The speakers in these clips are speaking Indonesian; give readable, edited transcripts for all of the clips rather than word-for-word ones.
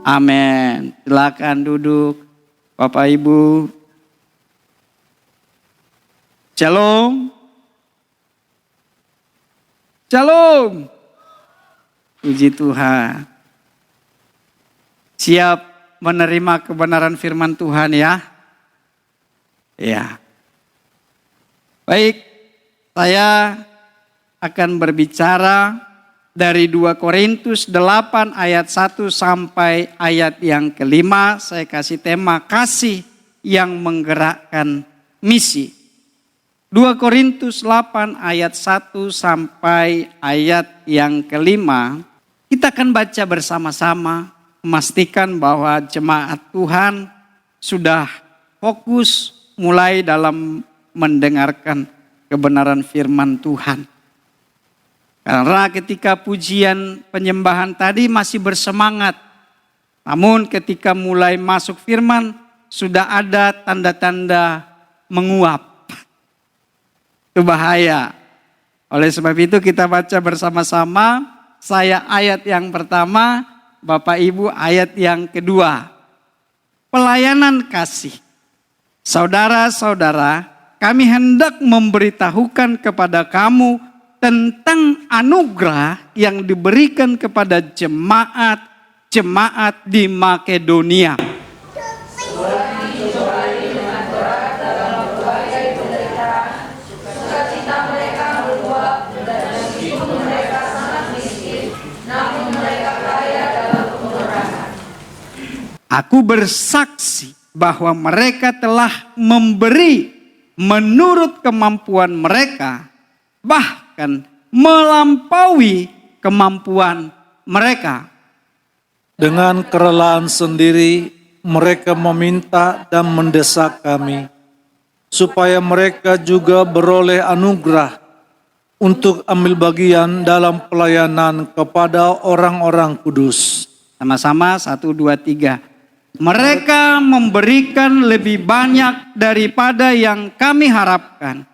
Amin. Silakan duduk, Bapak Ibu. Shalom. Shalom. Puji Tuhan. Siap menerima kebenaran firman Tuhan ya? Ya. Baik, saya akan berbicara dari 2 Korintus 8 ayat 1 sampai ayat yang kelima. Saya kasih tema kasih yang menggerakkan misi. 2 Korintus 8 ayat 1 sampai ayat yang kelima. Kita akan baca bersama-sama, memastikan bahwa jemaat Tuhan sudah fokus mulai dalam mendengarkan kebenaran firman Tuhan. Karena ketika pujian penyembahan tadi masih bersemangat, namun ketika mulai masuk firman sudah ada tanda-tanda menguap. Itu bahaya. Oleh sebab itu kita baca bersama-sama. Saya ayat yang pertama, Bapak Ibu ayat yang kedua. Pelayanan kasih. Saudara-saudara, kami hendak memberitahukan kepada kamu tentang anugerah yang diberikan kepada jemaat-jemaat di Makedonia. Aku bersaksi bahwa mereka telah memberi menurut kemampuan mereka, bahkan melampaui kemampuan mereka. Dengan kerelaan sendiri mereka meminta dan mendesak kami, supaya mereka juga beroleh anugerah untuk ambil bagian dalam pelayanan kepada orang-orang kudus. Sama-sama 1, 2, 3. Mereka memberikan lebih banyak daripada yang kami harapkan.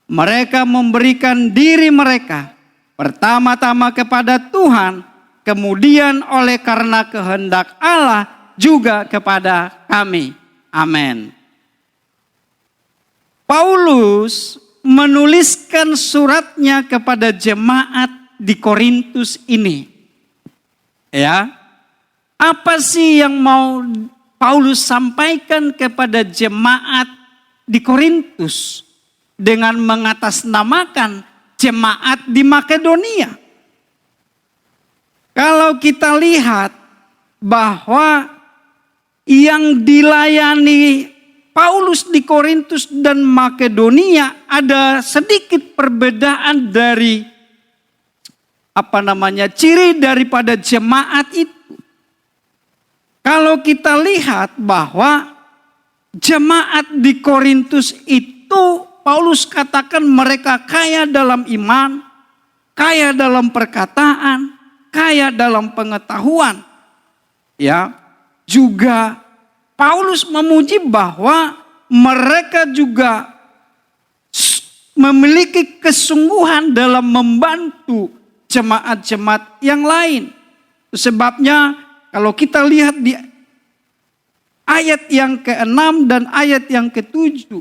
Mereka memberikan diri mereka pertama-tama kepada Tuhan, kemudian oleh karena kehendak Allah juga kepada kami. Amin. Paulus menuliskan suratnya kepada jemaat di Korintus ini. Ya. Apa sih yang mau Paulus sampaikan kepada jemaat di Korintus dengan mengatasnamakan jemaat di Makedonia? Kalau kita lihat bahwa yang dilayani Paulus di Korintus dan Makedonia ada sedikit perbedaan dari ciri daripada jemaat itu. Kalau kita lihat bahwa jemaat di Korintus itu Paulus katakan mereka kaya dalam iman, kaya dalam perkataan, kaya dalam pengetahuan. Ya, juga Paulus memuji bahwa mereka juga memiliki kesungguhan dalam membantu jemaat-jemaat yang lain. Sebabnya kalau kita lihat di ayat yang ke-6 dan ayat yang ke-7,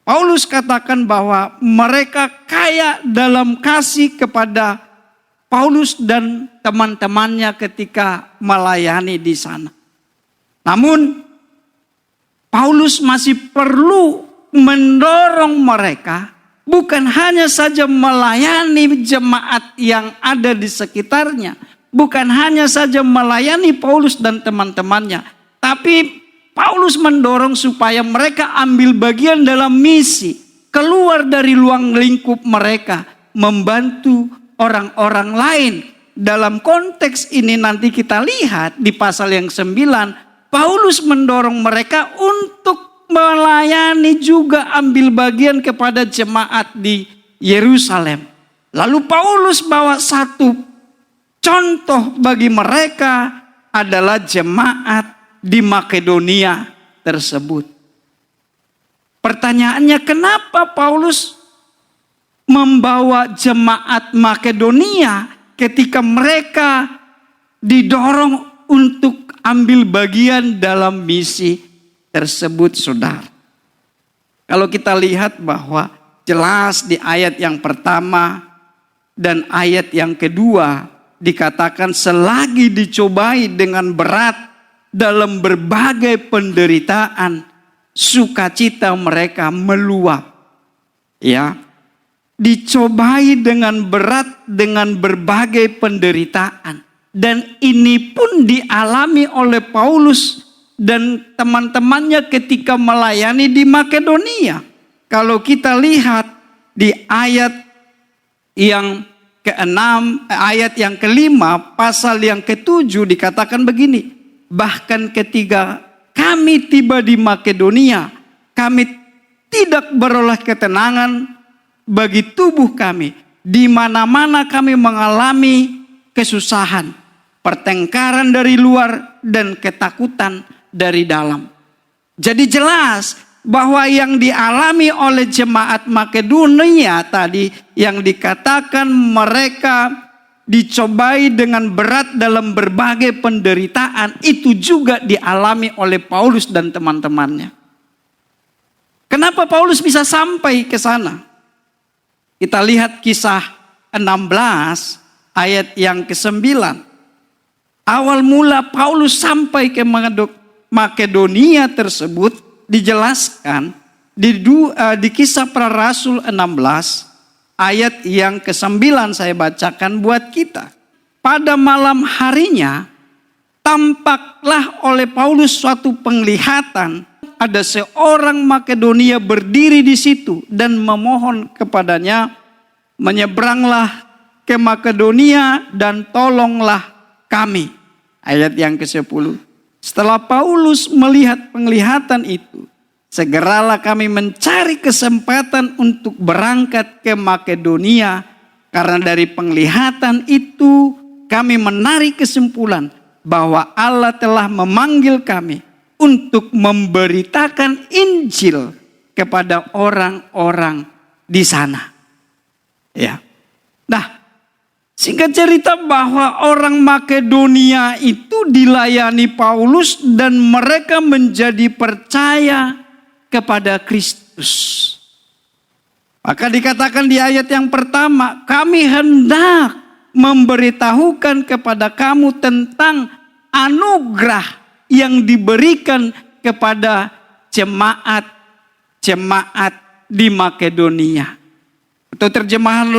Paulus katakan bahwa mereka kaya dalam kasih kepada Paulus dan teman-temannya ketika melayani di sana. Namun Paulus masih perlu mendorong mereka bukan hanya saja melayani jemaat yang ada di sekitarnya, bukan hanya saja melayani Paulus dan teman-temannya, tapi Paulus mendorong supaya mereka ambil bagian dalam misi, keluar dari ruang lingkup mereka, membantu orang-orang lain. Dalam konteks ini nanti kita lihat di pasal yang 9, Paulus mendorong mereka untuk melayani juga ambil bagian kepada jemaat di Yerusalem. Lalu Paulus bawa satu contoh bagi mereka adalah jemaat di Makedonia tersebut. Pertanyaannya, kenapa Paulus membawa jemaat Makedonia ketika mereka didorong untuk ambil bagian dalam misi tersebut, saudara. Kalau kita lihat bahwa jelas di ayat yang pertama dan ayat yang kedua dikatakan selagi dicobai dengan berat dalam berbagai penderitaan, sukacita mereka meluap. Ya, dicobai dengan berat dengan berbagai penderitaan. Dan ini pun dialami oleh Paulus dan teman-temannya ketika melayani di Makedonia. Kalau kita lihat di ayat yang ke-6, ayat yang ke-5, pasal yang ke-7 dikatakan begini. Bahkan ketika kami tiba di Makedonia, kami tidak beroleh ketenangan bagi tubuh kami. Di mana-mana kami mengalami kesusahan, pertengkaran dari luar dan ketakutan dari dalam. Jadi jelas bahwa yang dialami oleh jemaat Makedonia tadi yang dikatakan mereka dicobai dengan berat dalam berbagai penderitaan, itu juga dialami oleh Paulus dan teman-temannya. Kenapa Paulus bisa sampai ke sana? Kita lihat kisah 16 ayat yang ke-9. Awal mula Paulus sampai ke Makedonia tersebut dijelaskan di Kisah Para Rasul 16 ayat yang ke-9 saya bacakan buat kita. Pada malam harinya tampaklah oleh Paulus suatu penglihatan, ada seorang Makedonia berdiri di situ dan memohon kepadanya, menyeberanglah ke Makedonia dan tolonglah kami. Ayat yang ke-10. Setelah Paulus melihat penglihatan itu, segeralah kami mencari kesempatan untuk berangkat ke Makedonia. Karena dari penglihatan itu kami menarik kesimpulan bahwa Allah telah memanggil kami untuk memberitakan Injil kepada orang-orang di sana. Ya. Nah, singkat cerita bahwa orang Makedonia itu dilayani Paulus dan mereka menjadi percaya kepada Kristus. Maka dikatakan di ayat yang pertama, kami hendak memberitahukan kepada kamu tentang anugerah yang diberikan kepada jemaat di Makedonia. Atau terjemahan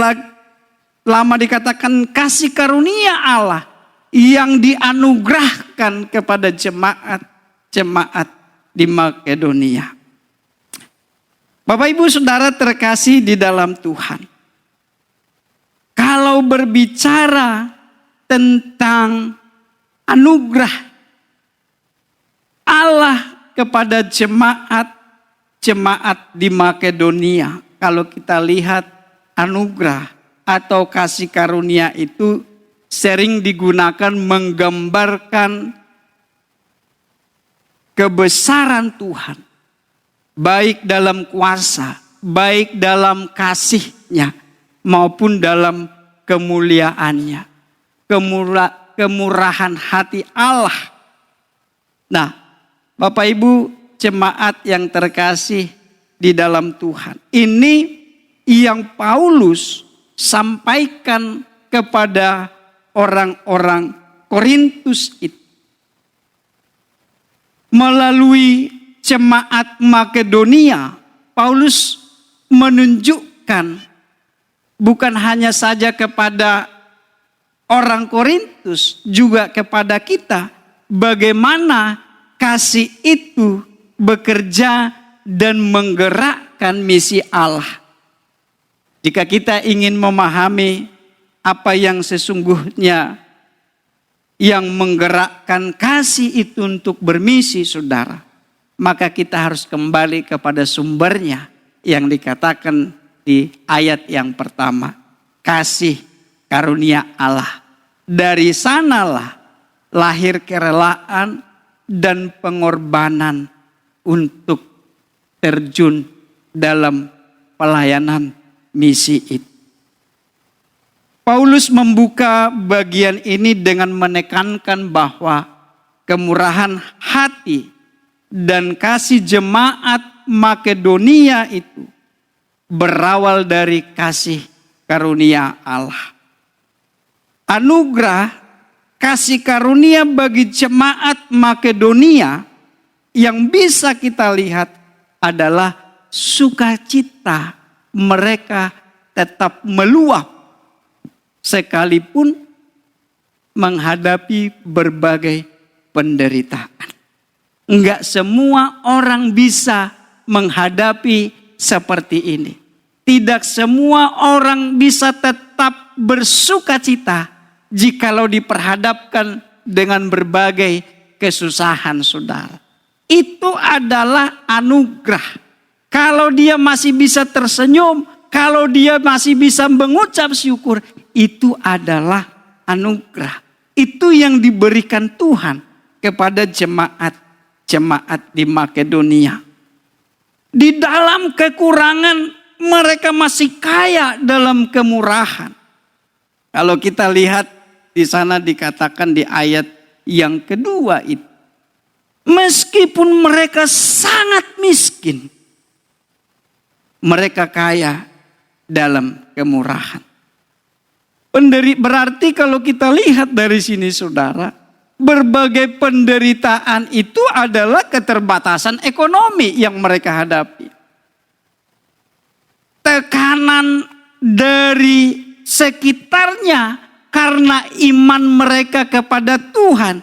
lama dikatakan kasih karunia Allah yang dianugerahkan kepada jemaat di Makedonia. Bapak Ibu Saudara terkasih di dalam Tuhan. Kalau berbicara tentang anugerah Allah kepada jemaat di Makedonia, kalau kita lihat anugerah atau kasih karunia itu sering digunakan menggambarkan kebesaran Tuhan. Baik dalam kuasa, baik dalam kasih-Nya, maupun dalam kemuliaannya. Kemurahan hati Allah. Nah, Bapak Ibu jemaat yang terkasih di dalam Tuhan. Ini yang Paulus sampaikan kepada orang-orang Korintus itu. Melalui jemaat Makedonia, Paulus menunjukkan bukan hanya saja kepada orang Korintus, juga kepada kita, bagaimana kasih itu bekerja dan menggerakkan misi Allah. Jika kita ingin memahami apa yang sesungguhnya yang menggerakkan kasih itu untuk bermisi, saudara, maka kita harus kembali kepada sumbernya yang dikatakan di ayat yang pertama. Kasih karunia Allah. Dari sanalah lahir kerelaan dan pengorbanan untuk terjun dalam pelayanan misi itu. Paulus membuka bagian ini dengan menekankan bahwa kemurahan hati dan kasih jemaat Makedonia itu berawal dari kasih karunia Allah. Anugerah kasih karunia bagi jemaat Makedonia yang bisa kita lihat adalah sukacita mereka tetap meluap sekalipun menghadapi berbagai penderitaan. Enggak semua orang bisa menghadapi seperti ini. Tidak semua orang bisa tetap bersukacita jikalau diperhadapkan dengan berbagai kesusahan, saudara. Itu adalah anugerah. Kalau dia masih bisa tersenyum, kalau dia masih bisa mengucap syukur, itu adalah anugerah. Itu yang diberikan Tuhan kepada jemaat di Makedonia. Di dalam kekurangan mereka masih kaya dalam kemurahan. Kalau kita lihat di sana dikatakan di ayat yang kedua itu, meskipun mereka sangat miskin, mereka kaya dalam kemurahan. Berarti kalau kita lihat dari sini, saudara, berbagai penderitaan itu adalah keterbatasan ekonomi yang mereka hadapi. Tekanan dari sekitarnya karena iman mereka kepada Tuhan,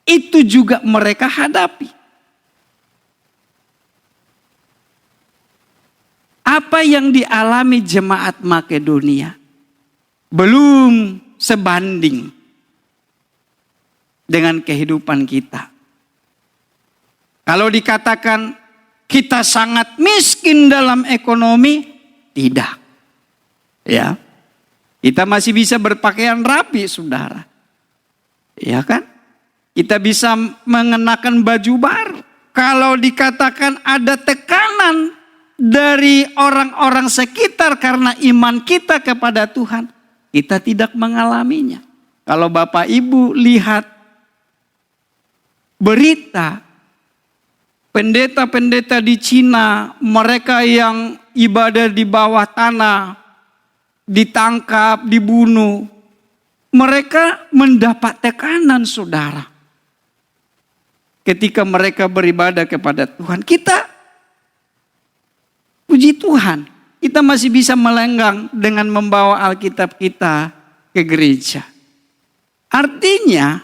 itu juga mereka hadapi. Apa yang dialami jemaat Makedonia belum sebanding dengan kehidupan kita. Kalau dikatakan kita sangat miskin dalam ekonomi, tidak. Ya. Kita masih bisa berpakaian rapi, saudara. Ya kan? Kita bisa mengenakan baju baru. Kalau dikatakan ada tekanan dari orang-orang sekitar karena iman kita kepada Tuhan, kita tidak mengalaminya. Kalau Bapak Ibu lihat berita pendeta-pendeta di Cina, mereka yang ibadah di bawah tanah, ditangkap, dibunuh. Mereka mendapat tekanan, saudara. Ketika mereka beribadah kepada Tuhan, kita puji Tuhan, kita masih bisa melenggang dengan membawa Alkitab kita ke gereja. Artinya,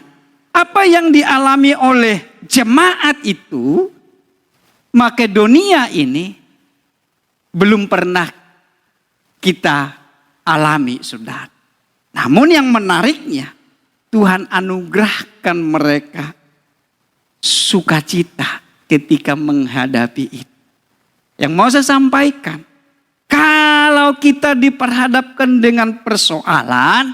apa yang dialami oleh jemaat itu, Makedonia ini belum pernah kita alami, saudara. Namun yang menariknya, Tuhan anugerahkan mereka sukacita ketika menghadapi itu. Yang mau saya sampaikan, kalau kita diperhadapkan dengan persoalan,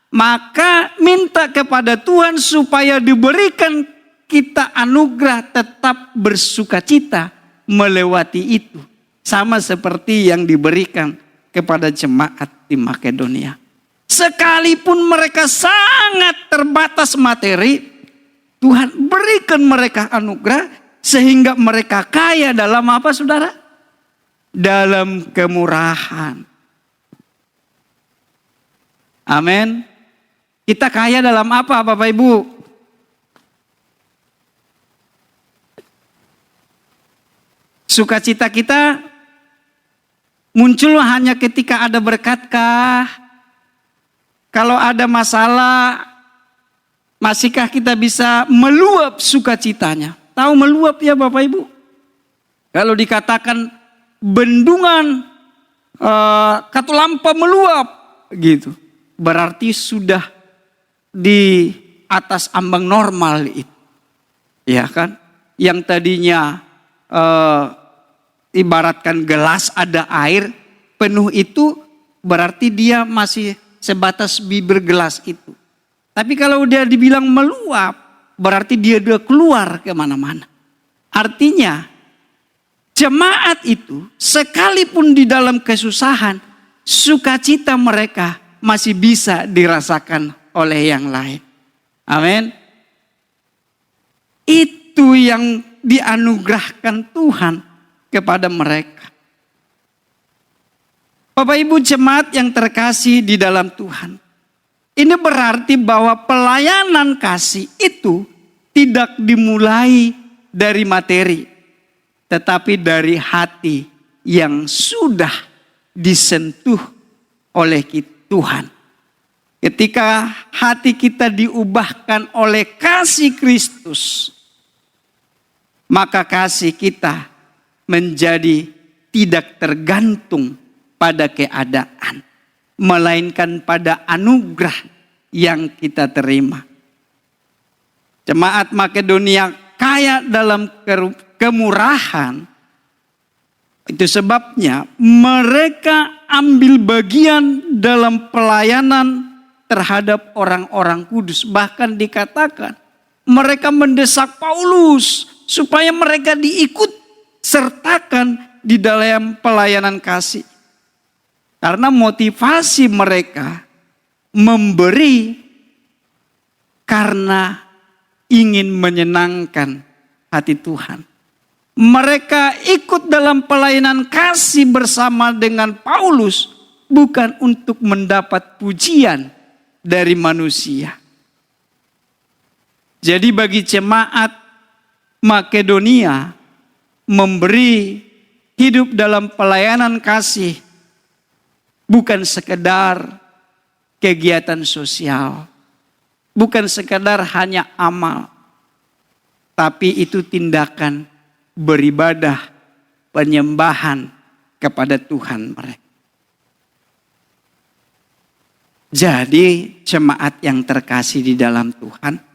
maka minta kepada Tuhan supaya diberikan kita anugerah tetap bersukacita melewati itu. Sama seperti yang diberikan kepada jemaat di Makedonia. Sekalipun mereka sangat terbatas materi, Tuhan berikan mereka anugerah sehingga mereka kaya dalam apa, saudara? Dalam kemurahan. Amin. Kita kaya dalam apa, Bapak Ibu? Sukacita kita muncul hanya ketika ada berkatkah? Kalau ada masalah, masihkah kita bisa meluap sukacitanya? Tahu meluap ya Bapak Ibu? Kalau dikatakan bendungan Katulampa meluap gitu, berarti sudah di atas ambang normal itu. Ya kan? Yang tadinya ibaratkan gelas ada air penuh itu, berarti dia masih sebatas bibir gelas itu. Tapi kalau dia dibilang meluap, berarti dia udah keluar kemana-mana. Artinya jemaat itu sekalipun di dalam kesusahan, sukacita mereka masih bisa dirasakan oleh yang lain. Amin. Itu yang dianugerahkan Tuhan kepada mereka. Bapak Ibu jemaat yang terkasih di dalam Tuhan. Ini berarti bahwa pelayanan kasih itu tidak dimulai dari materi, tetapi dari hati yang sudah disentuh oleh Tuhan. Ketika hati kita diubahkan oleh kasih Kristus, maka kasih kita menjadi tidak tergantung pada keadaan, melainkan pada anugerah yang kita terima. Jemaat Makedonia kaya dalam kemurahan. Itu sebabnya mereka ambil bagian dalam pelayanan terhadap orang-orang kudus. Bahkan dikatakan mereka mendesak Paulus supaya mereka diikut sertakan di dalam pelayanan kasih. Karena motivasi mereka memberi karena ingin menyenangkan hati Tuhan. Mereka ikut dalam pelayanan kasih bersama dengan Paulus bukan untuk mendapat pujian dari manusia. Jadi bagi jemaat Makedonia, memberi hidup dalam pelayanan kasih bukan sekedar kegiatan sosial, bukan sekedar hanya amal, tapi itu tindakan beribadah, penyembahan kepada Tuhan mereka. Jadi jemaat yang terkasih di dalam Tuhan,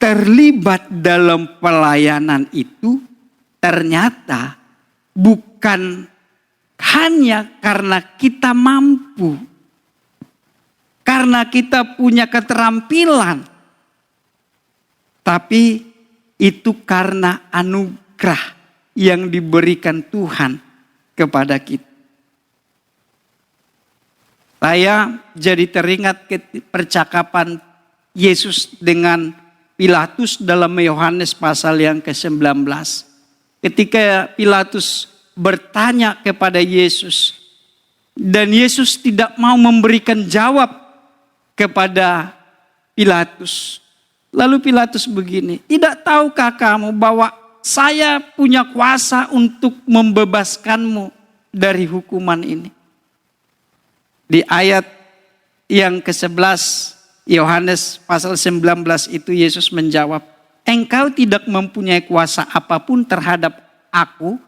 terlibat dalam pelayanan itu ternyata bukan hanya karena kita mampu, karena kita punya keterampilan, tapi itu karena anugerah yang diberikan Tuhan kepada kita. Saya jadi teringat percakapan Yesus dengan Pilatus dalam Yohanes pasal yang ke-19. Ketika Pilatus bertanya kepada Yesus dan Yesus tidak mau memberikan jawab kepada Pilatus. Lalu Pilatus begini, tidak tahukah kamu bahwa saya punya kuasa untuk membebaskanmu dari hukuman ini? Di ayat yang ke-11 Yohanes pasal 19 itu Yesus menjawab, engkau tidak mempunyai kuasa apapun terhadap aku,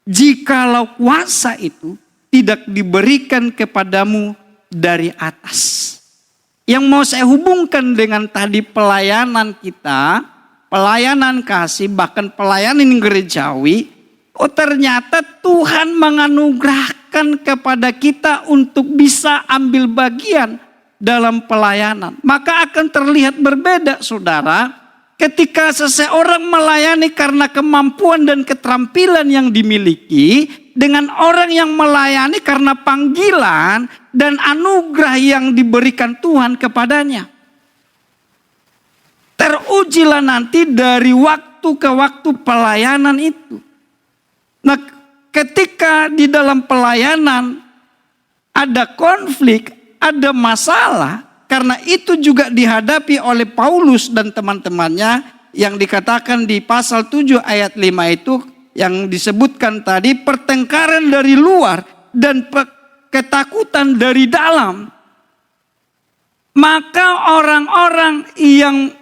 jikalau kuasa itu tidak diberikan kepadamu dari atas. Yang mau saya hubungkan dengan tadi pelayanan kita, pelayanan kasih, bahkan pelayanan gerejawi, ternyata Tuhan menganugerahkan kepada kita untuk bisa ambil bagian dalam pelayanan. Maka akan terlihat berbeda, saudara, ketika seseorang melayani karena kemampuan dan keterampilan yang dimiliki, dengan orang yang melayani karena panggilan dan anugerah yang diberikan Tuhan kepadanya. Terujilah nanti dari waktu ke waktu pelayanan itu. Nah, ketika di dalam pelayanan ada konflik, ada masalah, karena itu juga dihadapi oleh Paulus dan teman-temannya yang dikatakan di pasal 7 ayat 5 itu yang disebutkan tadi, pertengkaran dari luar dan ketakutan dari dalam. Maka orang-orang yang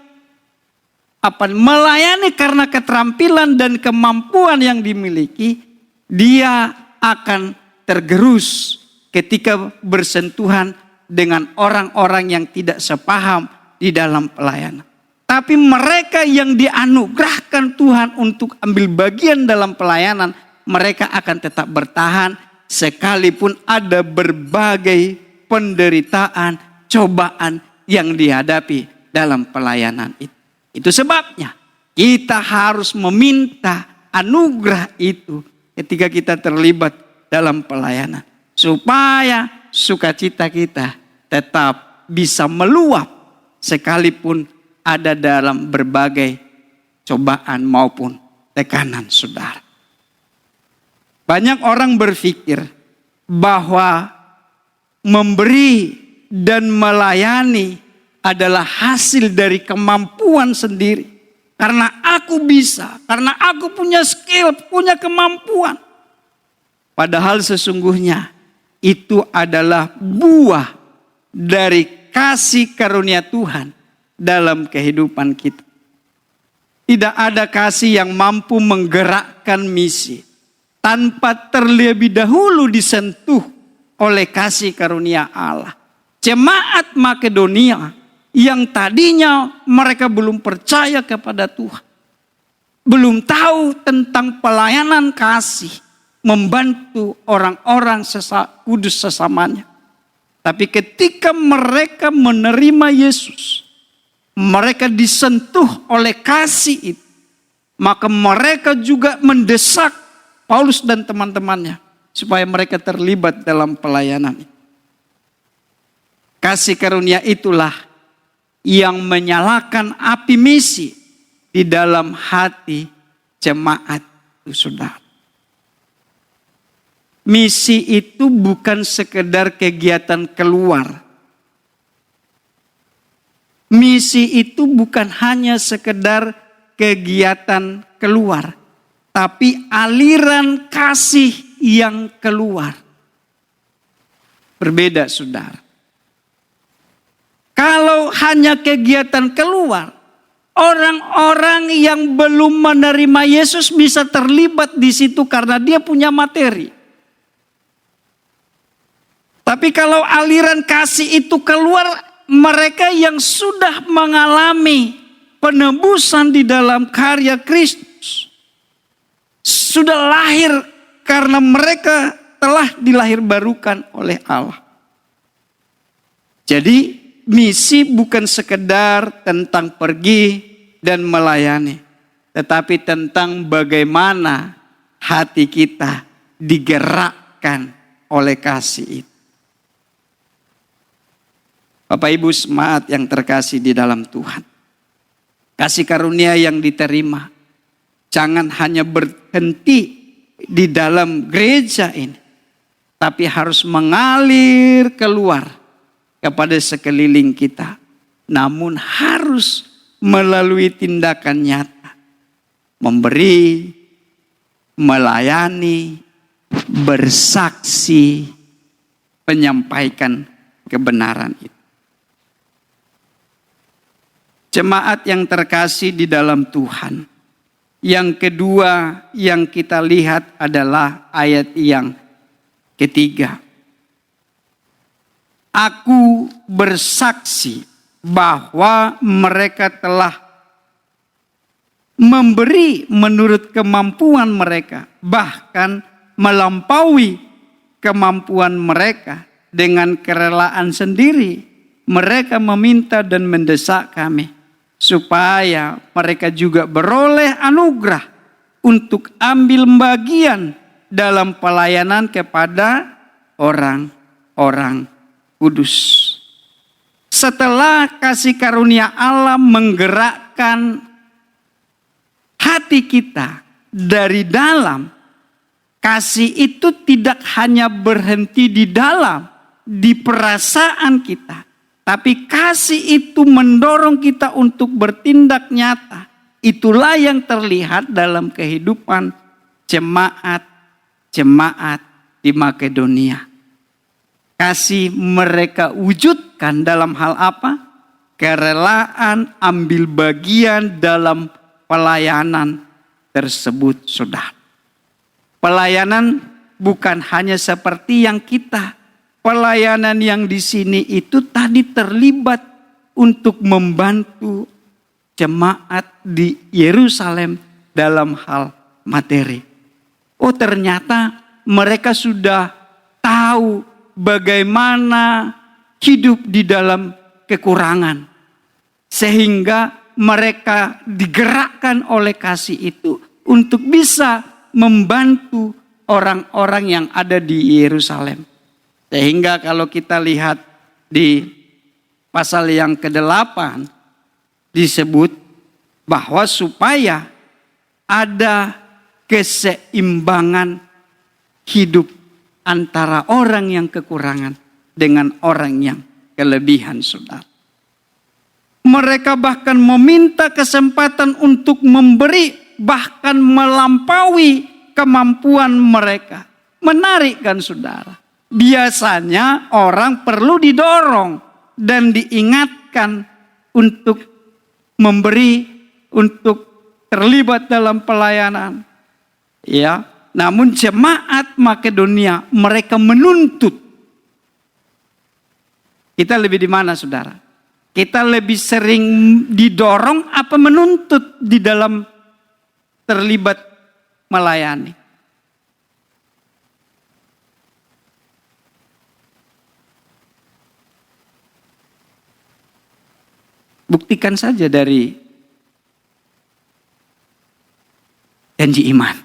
melayani karena keterampilan dan kemampuan yang dimiliki, dia akan tergerus ketika bersentuhan dengan orang-orang yang tidak sepaham di dalam pelayanan. Tapi mereka yang dianugerahkan Tuhan untuk ambil bagian dalam pelayanan, mereka akan tetap bertahan sekalipun ada berbagai penderitaan, cobaan yang dihadapi dalam pelayanan itu. Itu sebabnya kita harus meminta anugerah itu ketika kita terlibat dalam pelayanan. Supaya sukacita kita tetap bisa meluap sekalipun ada dalam berbagai cobaan maupun tekanan, saudara. Banyak orang berpikir bahwa memberi dan melayani adalah hasil dari kemampuan sendiri. Karena aku bisa, karena aku punya skill, punya kemampuan. Padahal sesungguhnya itu adalah buah dari kasih karunia Tuhan dalam kehidupan kita. Tidak ada kasih yang mampu menggerakkan misi tanpa terlebih dahulu disentuh oleh kasih karunia Allah. Jemaat Makedonia yang tadinya mereka belum percaya kepada Tuhan, belum tahu tentang pelayanan kasih, membantu orang-orang kudus sesamanya. Tapi ketika mereka menerima Yesus, mereka disentuh oleh kasih itu, maka mereka juga mendesak Paulus dan teman-temannya supaya mereka terlibat dalam pelayanan. Kasih karunia itulah yang menyalakan api misi di dalam hati jemaat itu, saudara. Misi itu bukan sekedar kegiatan keluar. Misi itu bukan hanya sekedar kegiatan keluar, tapi aliran kasih yang keluar. Berbeda, saudara. Kalau hanya kegiatan keluar, orang-orang yang belum menerima Yesus bisa terlibat di situ karena dia punya materi. Tapi kalau aliran kasih itu keluar, mereka yang sudah mengalami penebusan di dalam karya Kristus, sudah lahir karena mereka telah dilahirbarukan oleh Allah. Jadi misi bukan sekedar tentang pergi dan melayani, tetapi tentang bagaimana hati kita digerakkan oleh kasih itu. Bapak Ibu jemaat yang terkasih di dalam Tuhan, kasih karunia yang diterima jangan hanya berhenti di dalam gereja ini, tapi harus mengalir keluar kepada sekeliling kita. Namun harus melalui tindakan nyata, memberi, melayani, bersaksi, menyampaikan kebenaran itu. Jemaat yang terkasih di dalam Tuhan, yang kedua yang kita lihat adalah ayat yang ketiga. Aku bersaksi bahwa mereka telah memberi menurut kemampuan mereka, bahkan melampaui kemampuan mereka. Dengan kerelaan sendiri mereka meminta dan mendesak kami supaya mereka juga beroleh anugerah untuk ambil bagian dalam pelayanan kepada orang-orang kudus. Setelah kasih karunia Allah menggerakkan hati kita dari dalam, kasih itu tidak hanya berhenti di dalam, di perasaan kita, tapi kasih itu mendorong kita untuk bertindak nyata. Itulah yang terlihat dalam kehidupan jemaat di Makedonia. Kasih mereka wujudkan dalam hal apa? Kerelaan ambil bagian dalam pelayanan tersebut, saudara. Pelayanan bukan hanya seperti yang kita. Pelayanan yang di sini itu tadi terlibat untuk membantu jemaat di Yerusalem dalam hal materi. Oh, ternyata mereka sudah tahu bagaimana hidup di dalam kekurangan. Sehingga mereka digerakkan oleh kasih itu untuk bisa membantu orang-orang yang ada di Yerusalem. Sehingga kalau kita lihat di pasal yang ke-8 disebut bahwa supaya ada keseimbangan hidup antara orang yang kekurangan dengan orang yang kelebihan, saudara. Mereka bahkan meminta kesempatan untuk memberi, bahkan melampaui kemampuan mereka. Menarik kan, saudara? Biasanya orang perlu didorong dan diingatkan untuk memberi, untuk terlibat dalam pelayanan. Ya, namun jemaat Makedonia mereka menuntut. Kita lebih di mana, saudara? Kita lebih sering didorong apa menuntut di dalam terlibat melayani? Buktikan saja dari janji iman.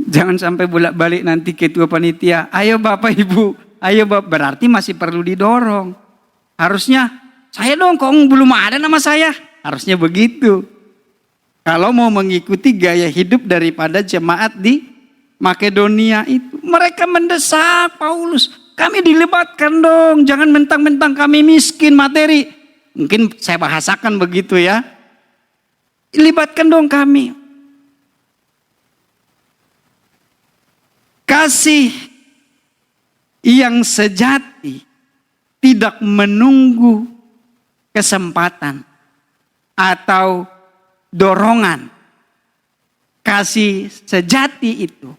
Jangan sampai bolak-balik nanti ketua panitia, ayo Bapak Ibu, ayo Bapak, berarti masih perlu didorong. Harusnya, saya dong kok belum ada nama saya. Harusnya begitu. Kalau mau mengikuti gaya hidup daripada jemaat di Makedonia itu. Mereka mendesak Paulus, kami dilibatkan dong, jangan mentang-mentang kami miskin materi. Mungkin saya bahasakan begitu ya. Libatkan dong kami. Kasih yang sejati tidak menunggu kesempatan atau dorongan. Kasih sejati itu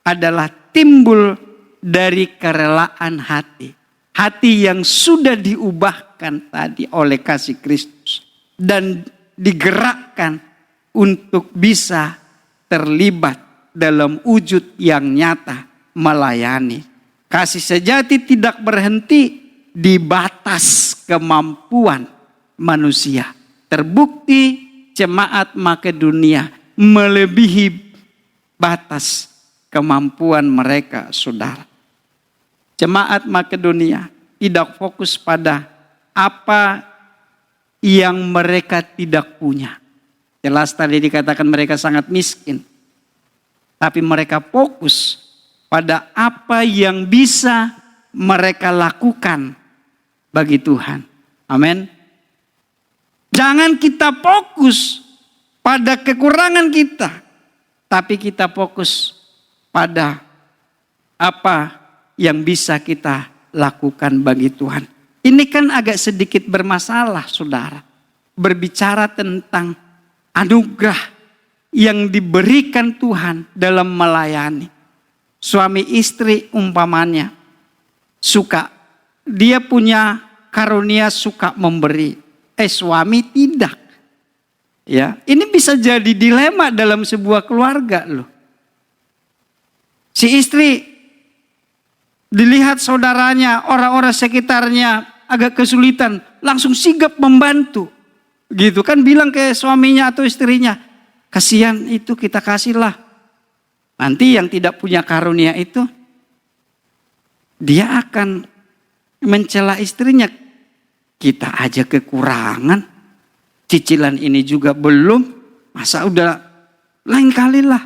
adalah timbul dari kerelaan hati. Hati yang sudah diubahkan tadi oleh kasih Kristus. Dan digerakkan untuk bisa terlibat dalam wujud yang nyata melayani. Kasih sejati tidak berhenti di batas kemampuan manusia. Terbukti jemaat Makedonia melebihi batas kemampuan mereka, saudara. Jemaat Makedonia tidak fokus pada apa yang mereka tidak punya. Jelas tadi dikatakan mereka sangat miskin. Tapi mereka fokus pada apa yang bisa mereka lakukan bagi Tuhan. Amin. Jangan kita fokus pada kekurangan kita. Tapi kita fokus pada apa yang bisa kita lakukan bagi Tuhan. Ini kan agak sedikit bermasalah, saudara. Berbicara tentang anugerah yang diberikan Tuhan dalam melayani. Suami istri umpamanya suka, dia punya karunia suka memberi. Suami tidak. Ya, ini bisa jadi dilema dalam sebuah keluarga loh. Si istri dilihat saudaranya, orang-orang sekitarnya agak kesulitan, langsung sigap membantu. Gitu kan, bilang ke suaminya atau istrinya, kasihan itu kita kasihlah. Nanti yang tidak punya karunia itu, dia akan mencela istrinya. Kita aja kekurangan, cicilan ini juga belum, masa udah lain kali lah.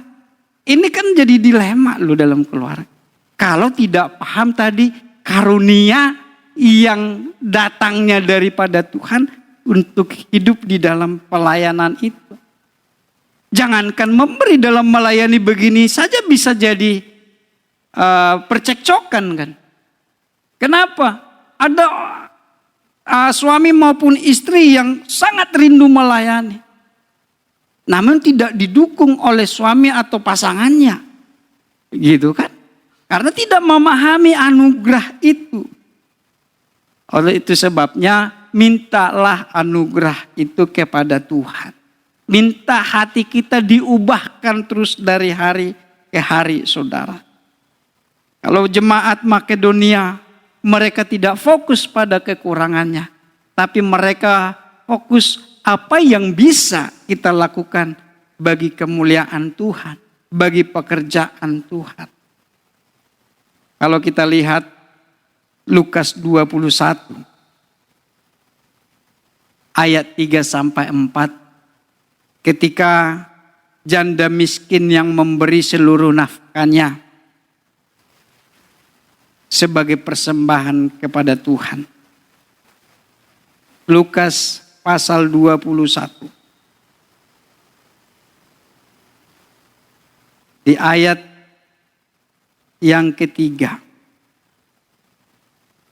Ini kan jadi dilema loh dalam keluarga. Kalau tidak paham tadi karunia yang datangnya daripada Tuhan untuk hidup di dalam pelayanan itu. Jangankan memberi, dalam melayani begini saja bisa jadi percekcokan kan. Kenapa? Ada suami maupun istri yang sangat rindu melayani. Namun tidak didukung oleh suami atau pasangannya. Gitu kan. Karena tidak memahami anugerah itu. Oleh itu sebabnya mintalah anugerah itu kepada Tuhan. Minta hati kita diubahkan terus dari hari ke hari, saudara. Kalau jemaat Makedonia, mereka tidak fokus pada kekurangannya. Tapi mereka fokus apa yang bisa kita lakukan bagi kemuliaan Tuhan. Bagi pekerjaan Tuhan. Kalau kita lihat Lukas 21 ayat 3-4, ketika janda miskin yang memberi seluruh nafkahnya sebagai persembahan kepada Tuhan. Lukas pasal 21. Di ayat yang ketiga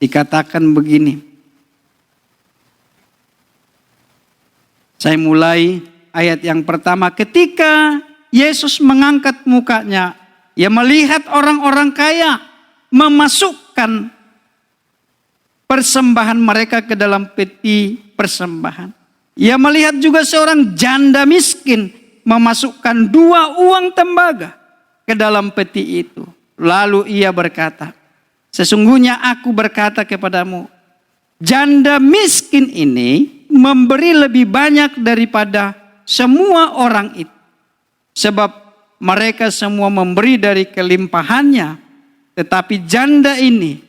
dikatakan begini. Saya mulai ayat yang pertama. Ketika Yesus mengangkat mukanya, ia melihat orang-orang kaya memasukkan persembahan mereka ke dalam peti persembahan. Ia melihat juga seorang janda miskin memasukkan 2 uang tembaga ke dalam peti itu. Lalu ia berkata, sesungguhnya aku berkata kepadamu, janda miskin ini memberi lebih banyak daripada semua orang itu. Sebab mereka semua memberi dari kelimpahannya, tetapi janda ini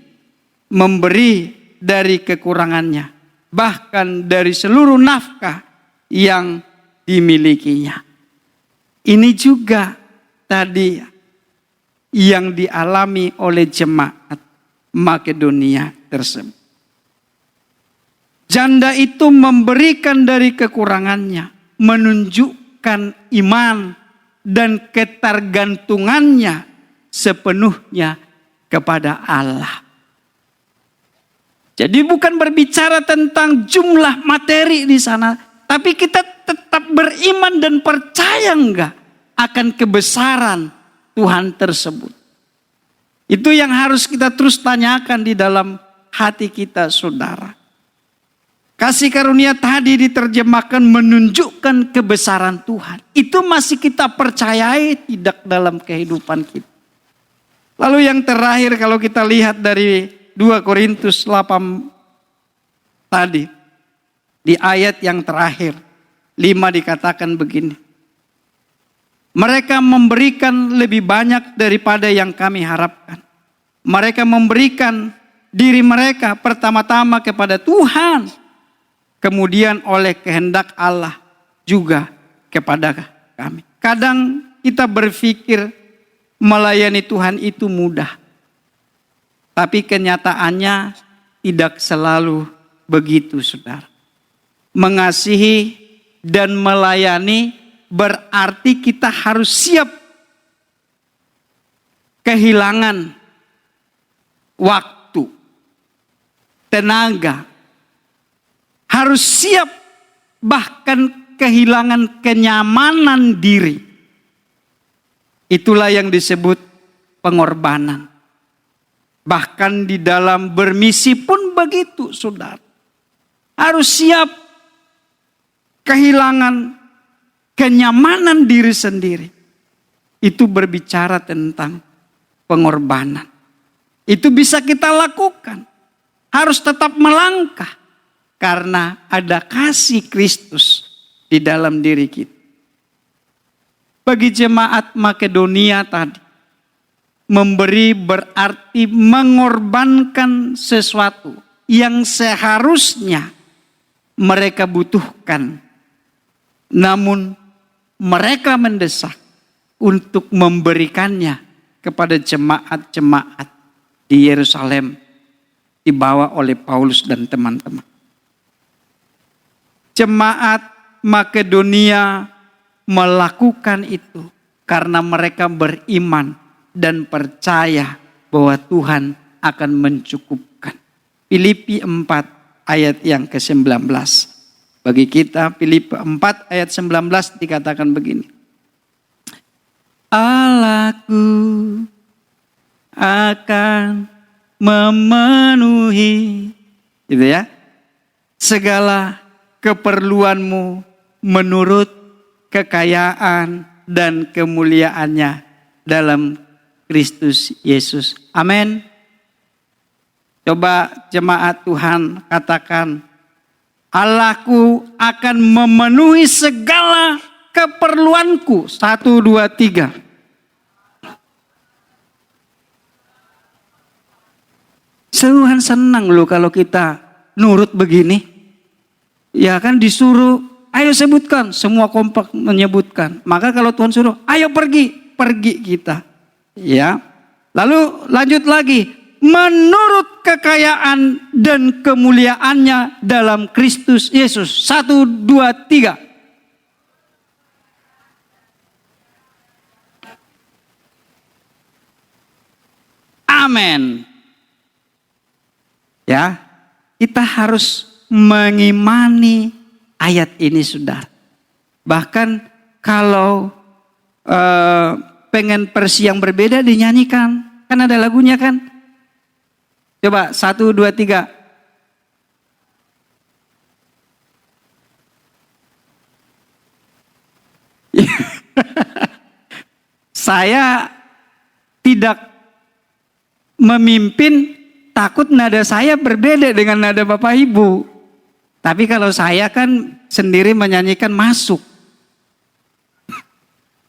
memberi dari kekurangannya, bahkan dari seluruh nafkah yang dimilikinya. Ini juga tadi yang dialami oleh jemaat Makedonia tersebut. Janda itu memberikan dari kekurangannya, menunjukkan iman dan ketergantungannya sepenuhnya kepada Allah. Jadi bukan berbicara tentang jumlah materi di sana, tapi kita tetap beriman dan percaya enggak akan kebesaran Tuhan tersebut. Itu yang harus kita terus tanyakan di dalam hati kita, saudara. Kasih karunia tadi diterjemahkan menunjukkan kebesaran Tuhan. Itu masih kita percayai tidak dalam kehidupan kita. Lalu yang terakhir kalau kita lihat dari 2 Korintus 8 tadi. Di ayat yang terakhir 5 dikatakan begini. Mereka memberikan lebih banyak daripada yang kami harapkan. Mereka memberikan diri mereka pertama-tama kepada Tuhan. Kemudian oleh kehendak Allah juga kepada kami. Kadang kita berpikir melayani Tuhan itu mudah. Tapi kenyataannya tidak selalu begitu, saudara. Mengasihi dan melayani berarti kita harus siap kehilangan waktu, tenaga. Harus siap bahkan kehilangan kenyamanan diri. Itulah yang disebut pengorbanan. Bahkan di dalam bermisi pun begitu, saudara. Harus siap kehilangan kenyamanan diri sendiri. Itu berbicara tentang pengorbanan. Itu bisa kita lakukan. Harus tetap melangkah. Karena ada kasih Kristus di dalam diri kita. Bagi jemaat Makedonia tadi, memberi berarti mengorbankan sesuatu yang seharusnya mereka butuhkan. Namun mereka mendesak untuk memberikannya kepada jemaat-jemaat di Yerusalem dibawa oleh Paulus dan teman-teman. Jemaat Makedonia melakukan itu karena mereka beriman dan percaya bahwa Tuhan akan mencukupkan. Filipi 4 ayat yang ke-19. Bagi kita Filipi 4 ayat 19 dikatakan begini. Allahku akan memenuhi gitu ya, segala keperluanmu menurut kekayaan dan kemuliaannya dalam Kristus Yesus. Amin. Coba jemaat Tuhan katakan, Allahku akan memenuhi segala keperluanku. 1, 2, 3. Tuhan senang loh kalau kita nurut begini. Ya kan disuruh, ayo sebutkan, semua kompak menyebutkan. Maka kalau Tuhan suruh, ayo pergi kita. Ya. Lalu lanjut lagi, menurut kekayaan dan kemuliaannya dalam Kristus Yesus. 1, 2, 3. Amin. Ya, kita harus mengimani ayat ini, saudara. Bahkan kalau pengen versi yang berbeda dinyanyikan, kan ada lagunya kan? Coba 1, 2, 3. Saya tidak memimpin, takut nada saya berbeda dengan nada Bapak Ibu. Tapi kalau saya kan sendiri menyanyikan masuk.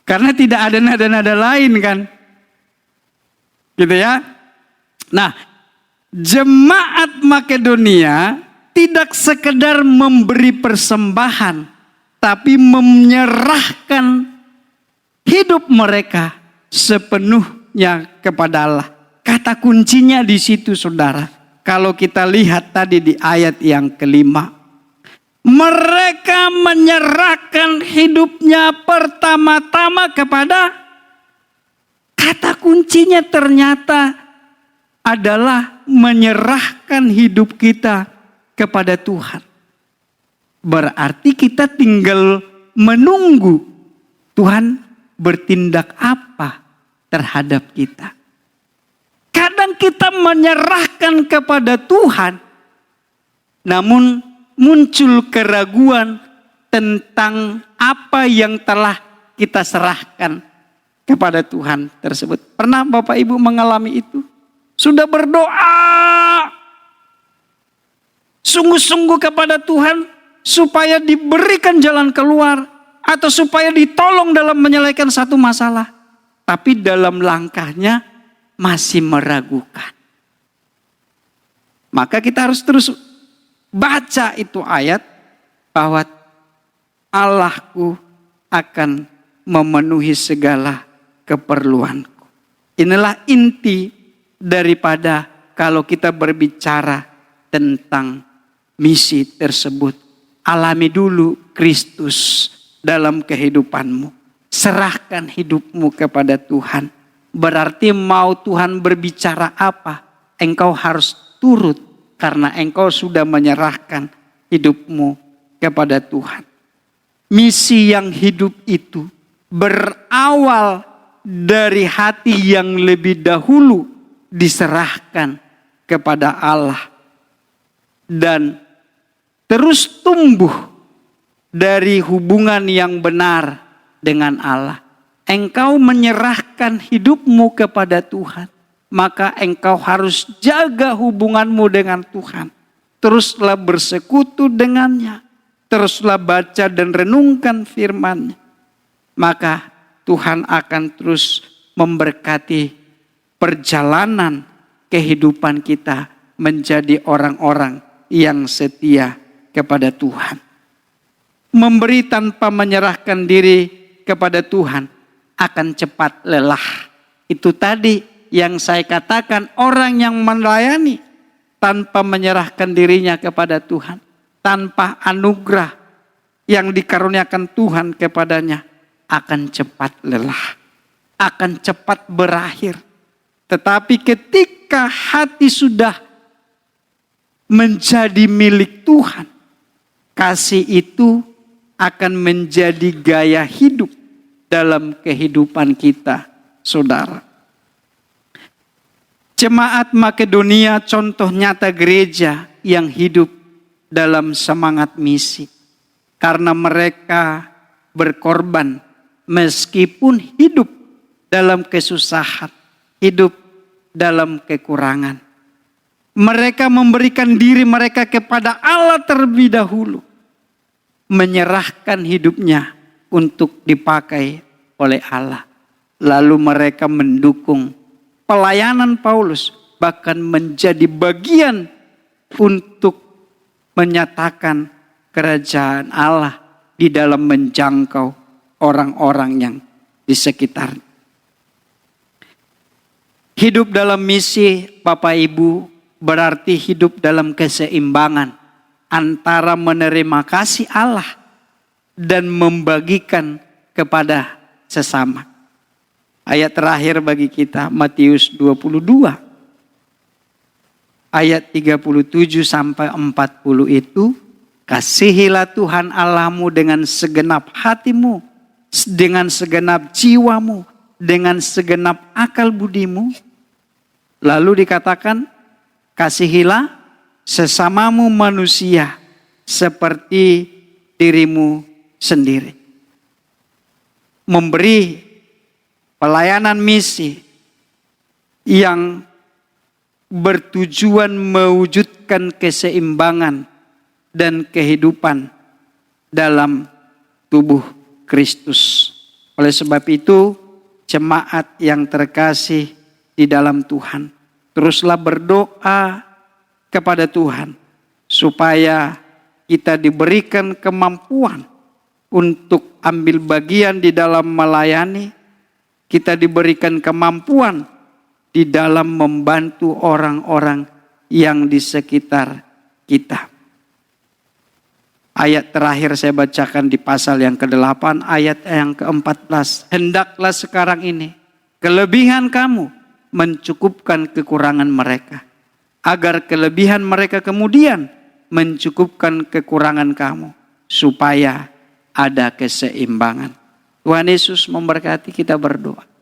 Karena tidak ada nada-nada lain kan. Gitu ya. Nah, jemaat Makedonia tidak sekedar memberi persembahan, tapi menyerahkan hidup mereka sepenuhnya kepada Allah. Kata kuncinya di situ, saudara. Kalau kita lihat tadi di ayat yang kelima, mereka menyerahkan hidupnya pertama-tama kepada, kata kuncinya ternyata adalah menyerahkan hidup kita kepada Tuhan. Berarti kita tinggal menunggu Tuhan bertindak apa terhadap kita. Kadang kita menyerahkan kepada Tuhan, namun muncul keraguan tentang apa yang telah kita serahkan kepada Tuhan tersebut. Pernah Bapak Ibu mengalami itu? Sudah berdoa sungguh-sungguh kepada Tuhan supaya diberikan jalan keluar atau supaya ditolong dalam menyelesaikan satu masalah, tapi dalam langkahnya masih meragukan. Maka kita harus terus baca itu ayat bahwa Allahku akan memenuhi segala keperluanku. Inilah inti daripada kalau kita berbicara tentang misi tersebut. Alami dulu Kristus dalam kehidupanmu. Serahkan hidupmu kepada Tuhan. Berarti mau Tuhan berbicara apa, engkau harus turut karena engkau sudah menyerahkan hidupmu kepada Tuhan. Misi yang hidup itu berawal dari hati yang lebih dahulu diserahkan kepada Allah dan terus tumbuh dari hubungan yang benar dengan Allah. Engkau menyerahkan hidupmu kepada Tuhan, maka engkau harus jaga hubunganmu dengan Tuhan. Teruslah bersekutu dengannya, teruslah baca dan renungkan firman-Nya. Maka Tuhan akan terus memberkati perjalanan kehidupan kita menjadi orang-orang yang setia kepada Tuhan. Memberi tanpa menyerahkan diri kepada Tuhan akan cepat lelah. Itu tadi yang saya katakan, orang yang melayani tanpa menyerahkan dirinya kepada Tuhan, tanpa anugerah yang dikaruniakan Tuhan kepadanya, akan cepat lelah, akan cepat berakhir. Tetapi ketika hati sudah menjadi milik Tuhan, kasih itu akan menjadi gaya hidup dalam kehidupan kita, saudara. Jemaat Makedonia contoh nyata gereja yang hidup dalam semangat misi. Karena mereka berkorban meskipun hidup dalam kesusahan, hidup dalam kekurangan. Mereka memberikan diri mereka kepada Allah terlebih dahulu. Menyerahkan hidupnya untuk dipakai oleh Allah. Lalu mereka mendukung pelayanan Paulus, bahkan menjadi bagian untuk menyatakan kerajaan Allah di dalam menjangkau orang-orang yang di sekitar. Hidup dalam misi Bapak Ibu berarti hidup dalam keseimbangan antara menerima kasih Allah dan membagikan kepada sesama. Ayat terakhir bagi kita Matius 22 ayat 37 sampai 40 itu, kasihilah Tuhan Allahmu dengan segenap hatimu, dengan segenap jiwamu, dengan segenap akal budimu. Lalu dikatakan, kasihilah sesamamu manusia seperti dirimu sendiri. Memberi pelayanan misi yang bertujuan mewujudkan keseimbangan dan kehidupan dalam tubuh Kristus. Oleh sebab itu, jemaat yang terkasih di dalam Tuhan, teruslah berdoa kepada Tuhan supaya kita diberikan kemampuan untuk ambil bagian di dalam melayani. Kita diberikan kemampuan di dalam membantu orang-orang yang di sekitar kita. Ayat terakhir saya bacakan di pasal yang ke-8 ayat yang ke-14. Hendaklah sekarang ini kelebihan kamu mencukupkan kekurangan mereka, agar kelebihan mereka kemudian mencukupkan kekurangan kamu, supaya ada keseimbangan. Tuhan Yesus memberkati, kita berdoa.